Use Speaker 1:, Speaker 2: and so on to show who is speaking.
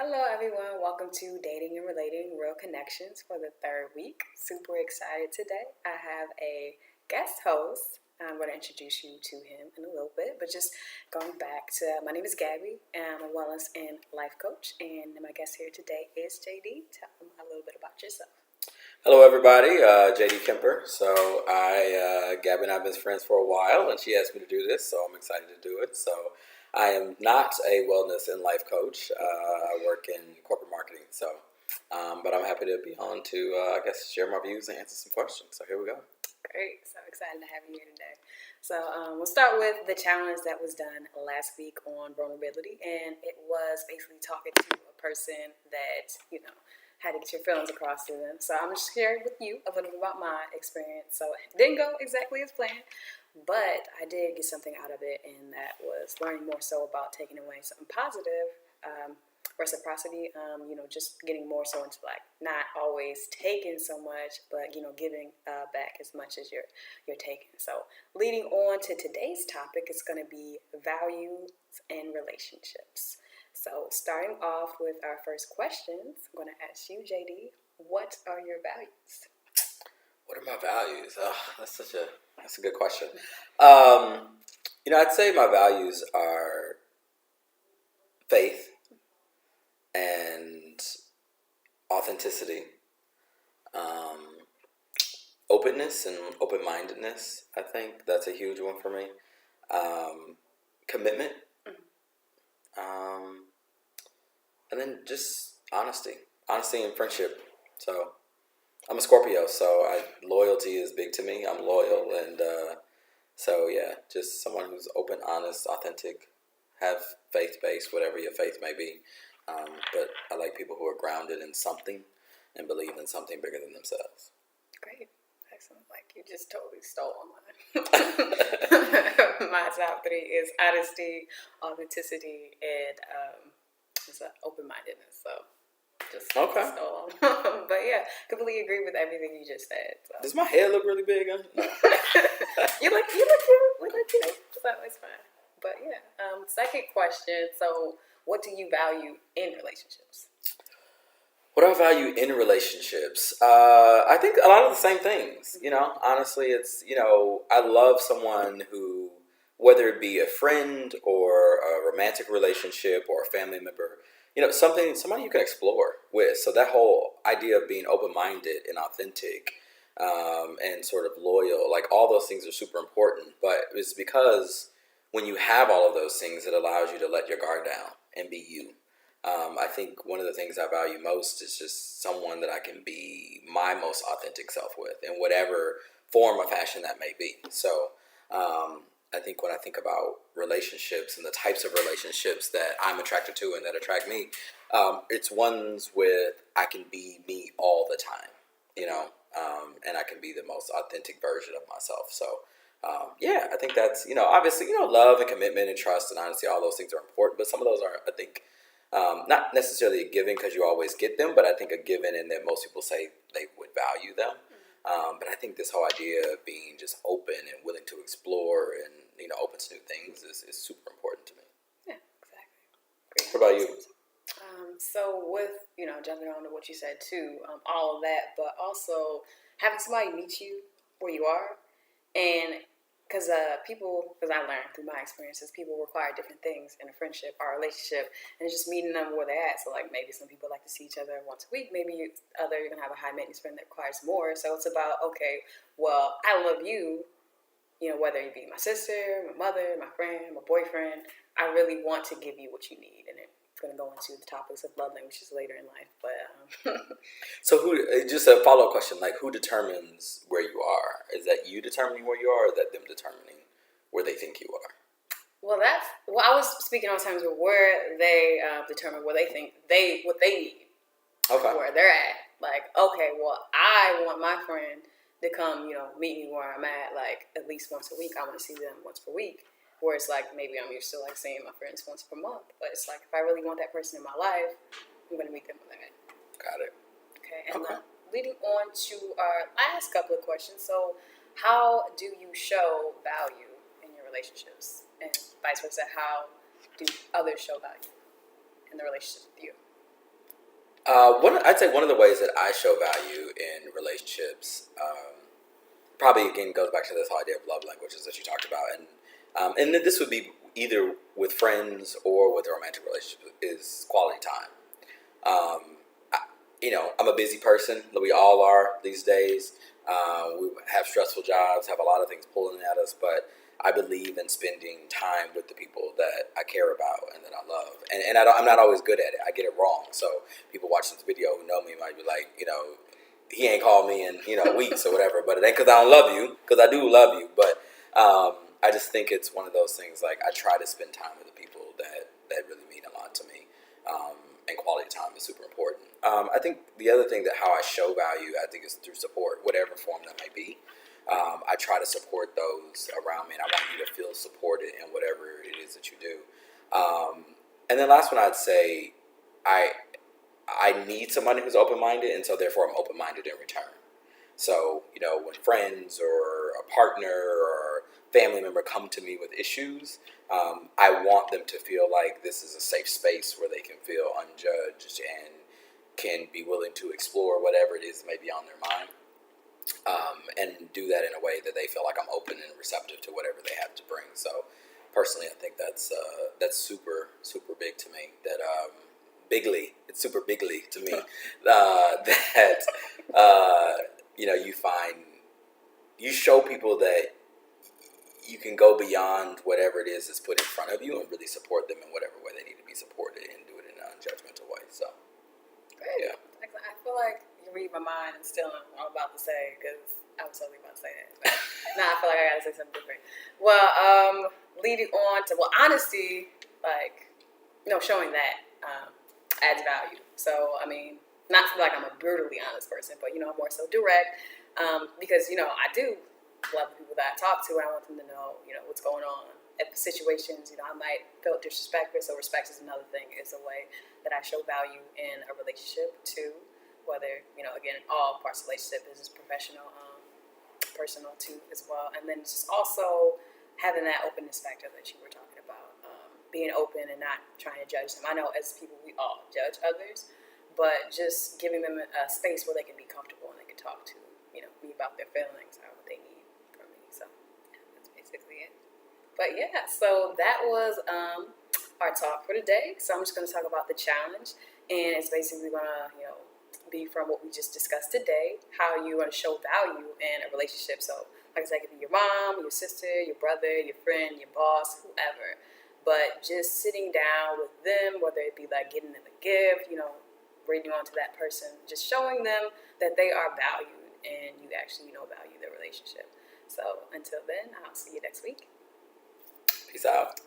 Speaker 1: Hello, everyone. Welcome to Dating and Relating Real Connections for the third week. Super excited today. I have a guest host. I'm going to introduce you to him in a little bit, but just going back to my name is Gabby, and I'm a wellness and life coach. And my guest here today is JD. Tell them a little bit about yourself.
Speaker 2: Hello, everybody. JD Kemper. Gabby and I have been friends for a while, and she asked me to do this, so I'm excited to do it. So, I am not a wellness and life coach. I work in corporate marketing. But I'm happy to be on to, share my views and answer some questions. So, here we go.
Speaker 1: Great. So excited to have you here today. So we'll start with the challenge that was done last week on vulnerability. And it was basically talking to a person that, had to get your feelings across to them. So I'm just sharing with you a little bit about my experience. So it didn't go exactly as planned, but I did get something out of it, and that was learning more so about taking away something positive, reciprocity. Just getting more so into like not always taking so much, but giving back as much as you're taking. So leading on to today's topic is going to be values and relationships. So starting off with our first questions, I'm going to ask you, JD, what are your values?
Speaker 2: What are my values? Oh, that's a good question. I'd say my values are faith and authenticity, openness and open-mindedness. I think that's a huge one for me. Commitment, and then just honesty and friendship. So I'm a Scorpio, so loyalty is big to me. I'm loyal, and just someone who's open, honest, authentic, have faith-based, whatever your faith may be. But I like people who are grounded in something and believe in something bigger than themselves.
Speaker 1: Great. Excellent. Like you just totally stole mine. My top three is honesty, authenticity, and open-mindedness. So just
Speaker 2: Okay.
Speaker 1: stole them. But yeah, completely agree with everything you just said. So.
Speaker 2: Does my hair look really big? No.
Speaker 1: You look cute. We look cute. So it's fine. But yeah. Second question. So what do you value in relationships?
Speaker 2: What do I value in relationships? I think a lot of the same things. Honestly, it's, I love someone who, whether it be a friend or a romantic relationship or a family member, somebody you can explore with. So that whole idea of being open-minded and authentic, and sort of loyal, like all those things are super important. But it's because when you have all of those things, it allows you to let your guard down and be you. I think one of the things I value most is just someone that I can be my most authentic self with in whatever form or fashion that may be. So I think when I think about relationships and the types of relationships that I'm attracted to and that attract me, it's ones with I can be me all the time, and I can be the most authentic version of myself. So I think that's, obviously, love and commitment and trust and honesty, all those things are important, but some of those are, I think, not necessarily a given because you always get them, but I think a given in that most people say they would value them. But I think this whole idea of being just open and willing to explore and, open to new things is super important to me.
Speaker 1: Yeah, exactly. Great.
Speaker 2: What about you?
Speaker 1: So with, jumping on to what you said too, all of that, but also having somebody meet you where you are, and because I learned through my experiences, people require different things in a friendship or a relationship, and it's just meeting them where they're at. So like maybe some people like to see each other once a week, maybe you're going to have a high maintenance friend that requires more. So it's about, okay, well, I love you, whether you be my sister, my mother, my friend, my boyfriend, I really want to give you what you need, and it's going to go into the topics of love languages later in life. But
Speaker 2: So just a follow-up question, like who determines where you are? Is that you determining where you are, or is that them determining where they think you are?
Speaker 1: Well, I was speaking on terms of where they determine where they think what they need,
Speaker 2: Okay.
Speaker 1: where they're at. Like, okay, well, I want my friend to come, meet me where I'm at, like at least once a week. I want to see them once per week. Whereas, like, maybe I'm used to like seeing my friends once per month. But it's like if I really want that person in my life, I'm going to meet them where they're at.
Speaker 2: Got it.
Speaker 1: Okay, and leading on to our last couple of questions. So, how do you show value in your relationships, and vice versa? How do others show value in the relationship with you?
Speaker 2: I'd say one of the ways that I show value in relationships, probably again goes back to this whole idea of love languages that you talked about, and this would be either with friends or with a romantic relationship, is quality time. I, I'm a busy person. We all are these days. We have stressful jobs, have a lot of things pulling at us, but I believe in spending time with the people that I care about and that I love. And I'm not always good at it. I get it wrong. So people watching this video who know me might be like, he ain't called me in, weeks or whatever. But it ain't because I don't love you, because I do love you. But I just think it's one of those things, like, I try to spend time with the people that really mean a lot to me. And quality time is super important. I think the other thing that how I show value, I think, is through support, whatever form that might be. I try to support those around me, and I want you to feel supported in whatever it is that you do. And then last one, I'd say I need somebody who's open minded, and so therefore I'm open minded in return. So when friends or a partner or family member come to me with issues, I want them to feel like this is a safe space where they can feel unjudged and can be willing to explore whatever it is that may be on their mind. And do that in a way that they feel like I'm open and receptive to whatever they have to bring. So, personally, I think that's super super big to me. That it's super bigly to me. That you show people that you can go beyond whatever it is that's put in front of you and really support them in whatever way they need to be supported, and do it in an unjudgmental way. So,
Speaker 1: Great.
Speaker 2: yeah.
Speaker 1: I feel like you read my mind and still know what I'm about to say, because I was totally about to say that. But I feel like I gotta say something different. Well, leading on to honesty, like, showing that adds value. So I mean, not to be like I'm a brutally honest person, but I'm more so direct, because I do love the people that I talk to, and I want them to know what's going on. At situations, I might feel disrespected, so respect is another thing. It's a way that I show value in a relationship too. Whether again, all parts of the relationship is just professional, personal too as well, and then just also having that openness factor that you were talking about, being open and not trying to judge them. I know as people we all judge others, but just giving them a space where they can be comfortable and they can talk to me about their feelings or what they need from me. So yeah, that's basically it. But yeah, so that was our talk for today. So I'm just going to talk about the challenge, and it's basically going to be from what we just discussed today, how you want to show value in a relationship. So like I said, it could be your mom, your sister, your brother, your friend, your boss, whoever. But just sitting down with them, whether it be like getting them a gift, reading on to that person, just showing them that they are valued and you actually value their relationship. So until then, I'll see you next week.
Speaker 2: Peace out.